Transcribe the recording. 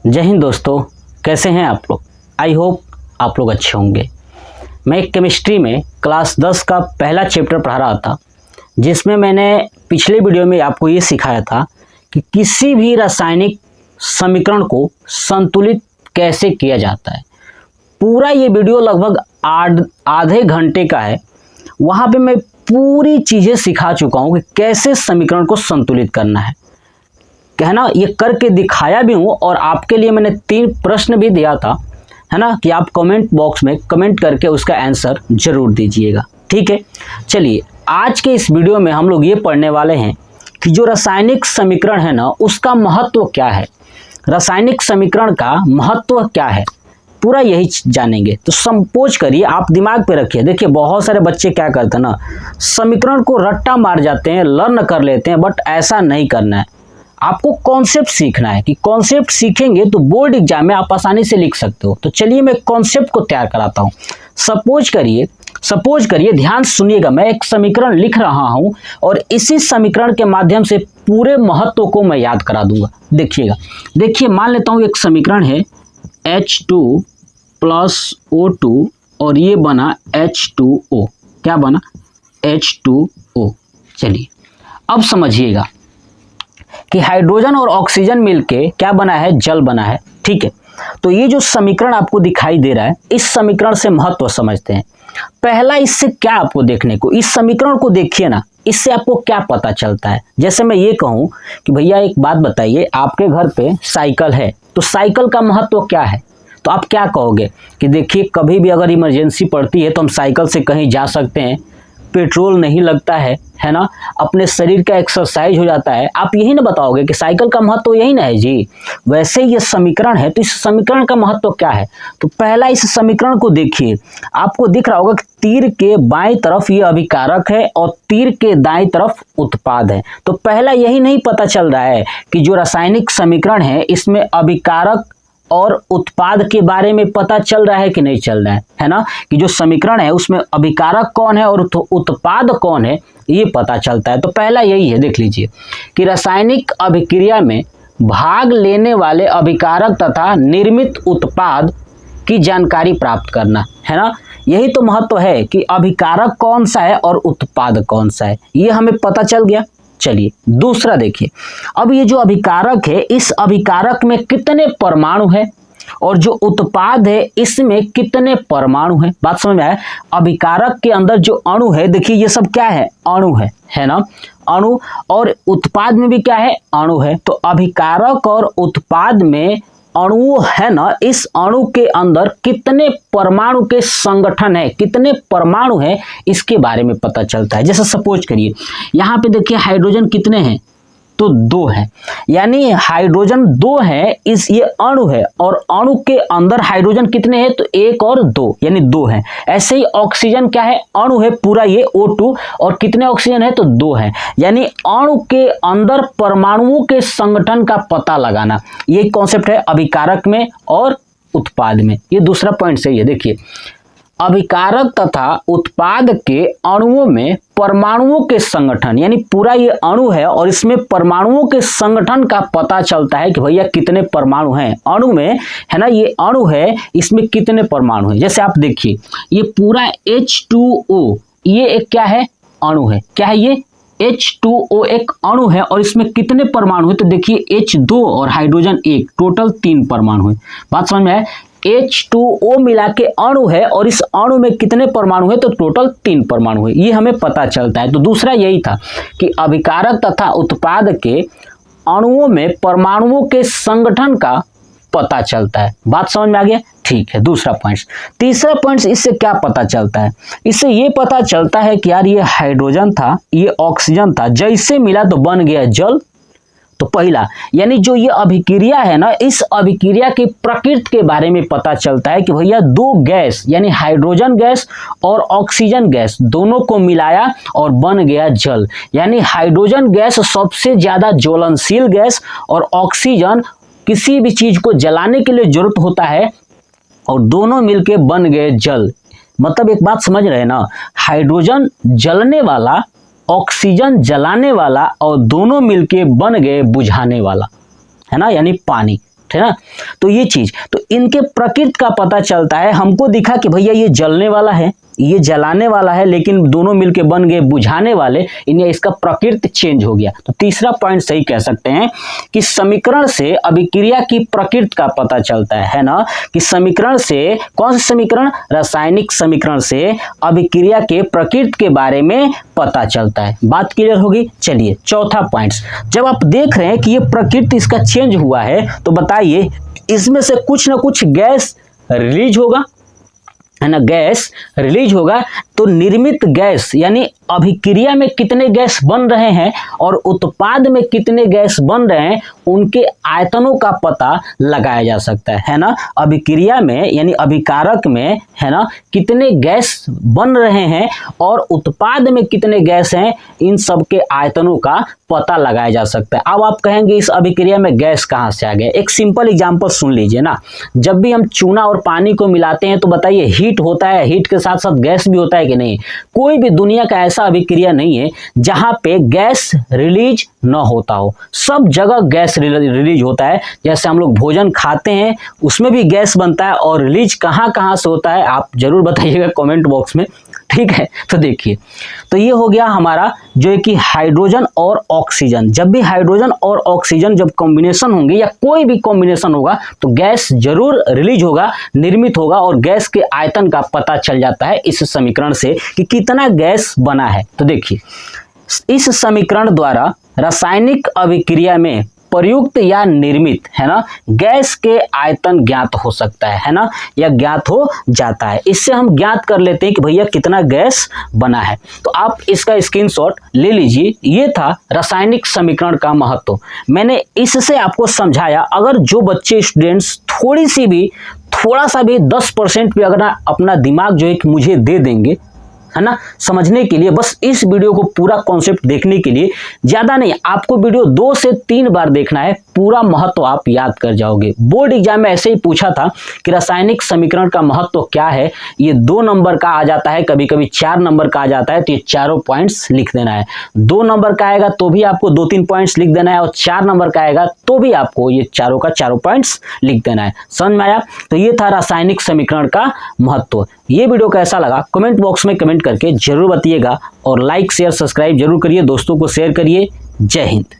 जय हिंद दोस्तों, कैसे हैं आप लोग। आई होप आप लोग अच्छे होंगे। मैं केमिस्ट्री में क्लास 10 का पहला चैप्टर पढ़ा रहा था, जिसमें मैंने पिछले वीडियो में आपको ये सिखाया था कि किसी भी रासायनिक समीकरण को संतुलित कैसे किया जाता है। पूरा ये वीडियो लगभग आधे घंटे का है। वहाँ पे मैं पूरी चीज़ें सिखा चुका हूँ कि कैसे समीकरण को संतुलित करना है ना। ये करके दिखाया भी हूँ और आपके लिए मैंने 3 प्रश्न भी दिया था, है ना, कि आप कमेंट बॉक्स में कमेंट करके उसका आंसर जरूर दीजिएगा। ठीक है, चलिए आज के इस वीडियो में हम लोग ये पढ़ने वाले हैं कि जो रासायनिक समीकरण है ना, उसका महत्व क्या है। रासायनिक समीकरण का महत्व क्या है, पूरा यही जानेंगे। तो संकोच करिए, आप दिमाग पे रखिए। देखिए बहुत सारे बच्चे क्या करते हैं ना, समीकरण को रट्टा मार जाते हैं, लर्न कर लेते हैं, बट ऐसा नहीं करना है। आपको कॉन्सेप्ट सीखना है कि कॉन्सेप्ट सीखेंगे तो बोर्ड एग्जाम में आप आसानी से लिख सकते हो। तो चलिए मैं कॉन्सेप्ट को तैयार कराता हूँ। सपोज करिए, ध्यान सुनिएगा, मैं एक समीकरण लिख रहा हूँ और इसी समीकरण के माध्यम से पूरे महत्व को मैं याद करा दूंगा। देखिए मान लेता हूँ एक समीकरण है H2 + O2 और ये बना H2O। क्या बना? H2O। चलिए अब समझिएगा कि हाइड्रोजन और ऑक्सीजन मिलके क्या बना है, जल बना है। ठीक है, तो ये जो समीकरण आपको दिखाई दे रहा है, इस समीकरण से महत्व समझते हैं। पहला इससे क्या आपको देखने को, इस समीकरण को देखिए ना, इससे आपको क्या पता चलता है। जैसे मैं ये कहूं कि भैया एक बात बताइए, आपके घर पे साइकिल है, तो साइकिल का महत्व क्या है, तो आप क्या कहोगे कि देखिए कभी भी अगर इमरजेंसी पड़ती है तो हम साइकिल से कहीं जा सकते हैं, पेट्रोल नहीं लगता है ना, अपने शरीर का एक्सरसाइज हो जाता है। आप यही ना बताओगे कि साइकिल का महत्व यही ना है जी। वैसे ये समीकरण है, तो इस समीकरण का महत्व क्या है। तो पहला इस समीकरण को देखिए, आपको दिख रहा होगा कि तीर के बाएं तरफ ये अभिकारक है और तीर के दाएं तरफ उत्पाद है। तो पहला यही नहीं पता चल रहा है कि जो रासायनिक समीकरण है इसमें अभिकारक और उत्पाद के बारे में पता चल रहा है कि नहीं चल रहा है ना, कि जो समीकरण है उसमें अभिकारक कौन है और उत्पाद कौन है, ये पता चलता है। तो पहला यही है, देख लीजिए कि रासायनिक अभिक्रिया में भाग लेने वाले अभिकारक तथा निर्मित उत्पाद की जानकारी प्राप्त करना, है ना। यही तो महत्व है कि अभिकारक कौन सा है और उत्पाद कौन सा है, ये हमें पता चल गया। चलिए दूसरा देखिए, अब ये जो अभिकारक है, इस अभिकारक में कितने परमाणु है और जो उत्पाद है इसमें कितने परमाणु है। बात समझ में आया। अभिकारक के अंदर जो अणु है, देखिए ये सब क्या है, अणु है ना, अणु, और उत्पाद में भी क्या है, अणु है। तो अभिकारक और उत्पाद में अणु है ना, इस अणु के अंदर कितने परमाणु के संगठन है, कितने परमाणु है, इसके बारे में पता चलता है। जैसे सपोज करिए यहाँ पे देखिए हाइड्रोजन कितने हैं, तो 2 है, यानी हाइड्रोजन 2 है, ये अणु है और अणु के अंदर हाइड्रोजन कितने हैं, तो 1 और 2 यानी 2 है। ऐसे ही ऑक्सीजन क्या है, अणु है पूरा ये O2 और कितने ऑक्सीजन है, तो 2 है। यानी अणु के अंदर परमाणुओं के संगठन का पता लगाना, ये कॉन्सेप्ट है अभिकारक में और उत्पाद में। ये दूसरा पॉइंट सही है। देखिए अभिकारक तथा उत्पाद के अणुओं में परमाणुओं के संगठन, यानी पूरा ये अणु है और इसमें परमाणुओं के संगठन का पता चलता है कि भैया कितने परमाणु हैं अणु में, है ना। ये अणु है, इसमें कितने परमाणु हैं। जैसे आप देखिए ये पूरा H2O, ये एक क्या है, अणु है। क्या है ये, H2O एक अणु है और इसमें कितने परमाणु है, तो देखिए H2 और हाइड्रोजन 1, टोटल 3 परमाणु है। बात समझ में है। H2O मिला के अणु है और इस अणु में कितने परमाणु है, तो टोटल 3 परमाणु है, ये हमें पता चलता है। तो दूसरा यही था कि अभिकारक तथा उत्पाद के अणुओं में परमाणुओं के संगठन का पता चलता है। बात समझ में आ गया। ठीक है, दूसरा पॉइंट। तीसरा पॉइंट, इससे क्या पता चलता है, इससे ये पता चलता है कि यार ये हाइड्रोजन था, ये ऑक्सीजन था, जैसे मिला तो बन गया जल। तो पहला, यानी जो ये अभिक्रिया है ना, इस अभिक्रिया की प्रकृति के बारे में पता चलता है कि भैया 2 गैस यानी हाइड्रोजन गैस और ऑक्सीजन गैस दोनों को मिलाया और बन गया जल। यानी हाइड्रोजन गैस सबसे ज्यादा ज्वलनशील गैस और ऑक्सीजन किसी भी चीज को जलाने के लिए जरूरत होता है और दोनों मिलके बन गए जल। मतलब एक बात समझ रहे हैं ना, हाइड्रोजन जलने वाला, ऑक्सीजन जलाने वाला और दोनों मिलके बन गए बुझाने वाला, है ना, यानी पानी। है ना। तो ये चीज, तो इनके प्रकृति का पता चलता है। हमको दिखा कि भैया ये जलने वाला है, ये जलाने वाला है, लेकिन दोनों मिलके बन गए बुझाने वाले, इन्हें इसका प्रकृति चेंज हो गया। तो तीसरा पॉइंट सही कह सकते हैं कि समीकरण से अभिक्रिया की प्रकृति का पता चलता है ना, कि समीकरण से, कौन सा समीकरण, रासायनिक समीकरण से अभिक्रिया के प्रकृति के बारे में पता चलता है। बात क्लियर होगी। चलिए चौथा पॉइंट, जब आप देख रहे हैं कि ये प्रकृति इसका चेंज हुआ है, तो बताइए इसमें से कुछ ना कुछ गैस रिलीज होगा, है ना, गैस रिलीज होगा। तो निर्मित गैस यानी अभिक्रिया में कितने गैस बन रहे हैं और उत्पाद में कितने गैस बन रहे हैं, उनके आयतनों का पता लगाया जा सकता है ना। अभिक्रिया में यानी अभिकारक में, है ना, कितने गैस बन रहे हैं और उत्पाद में कितने गैस हैं, इन सब के आयतनों का पता लगाया जा सकता है। अब आप कहेंगे इस अभिक्रिया में गैस कहाँ से आ गया। एक सिंपल एग्जांपल सुन लीजिए ना, जब भी हम चूना और पानी को मिलाते हैं तो बताइए हीट होता है, हीट के साथ साथ गैस भी होता है कि नहीं। कोई भी दुनिया का ऐसा अभिक्रिया नहीं है जहां पे गैस रिलीज न होता हो, सब जगह गैस रिलीज होता है। जैसे हम लोग भोजन खाते हैं उसमें भी गैस बनता है, और रिलीज कहां कहां से होता है आप जरूर बताइएगा कमेंट बॉक्स में, ठीक है। तो देखिए, तो ये हो गया हमारा जो है कि हाइड्रोजन और ऑक्सीजन। जब भी हाइड्रोजन और ऑक्सीजन जब कॉम्बिनेशन होंगे या कोई भी कॉम्बिनेशन होगा तो गैस जरूर रिलीज होगा, निर्मित होगा, और गैस के आयतन का पता चल जाता है इस समीकरण से कि कितना गैस बना है। तो देखिए, इस समीकरण द्वारा रासायनिक अभिक्रिया में प्रयुक्त या निर्मित, है ना, गैस के आयतन ज्ञात हो सकता है ना, या ज्ञात हो जाता है। इससे हम ज्ञात कर लेते हैं कि भैया कितना गैस बना है। तो आप इसका स्क्रीनशॉट ले लीजिए। ये था रासायनिक समीकरण का महत्व। मैंने इससे आपको समझाया। अगर जो बच्चे स्टूडेंट्स थोड़ा सा भी 10% भी अगर अपना दिमाग जो है कि मुझे दे देंगे, है ना, समझने के लिए, बस इस वीडियो को पूरा कॉन्सेप्ट देखने के लिए, ज्यादा नहीं, आपको वीडियो 2 से 3 बार देखना है, पूरा महत्व आप याद कर जाओगे। बोर्ड एग्जाम में ऐसे ही पूछा था कि रासायनिक समीकरण का महत्व क्या है। ये 2 नंबर का आ जाता है, कभी कभी 4 नंबर का आ जाता है। तो ये चारों पॉइंट्स लिख देना है। 2 नंबर का आएगा तो भी आपको 2-3 पॉइंट्स लिख देना है, और 4 नंबर का आएगा तो भी आपको ये चारों का चारों पॉइंट्स लिख देना है। समझ में आया। तो ये था रासायनिक समीकरण का महत्व। ये वीडियो कैसा लगा कमेंट बॉक्स में कमेंट करके जरूर बताइएगा, और लाइक शेयर सब्सक्राइब जरूर करिए, दोस्तों को शेयर करिए। जय हिंद।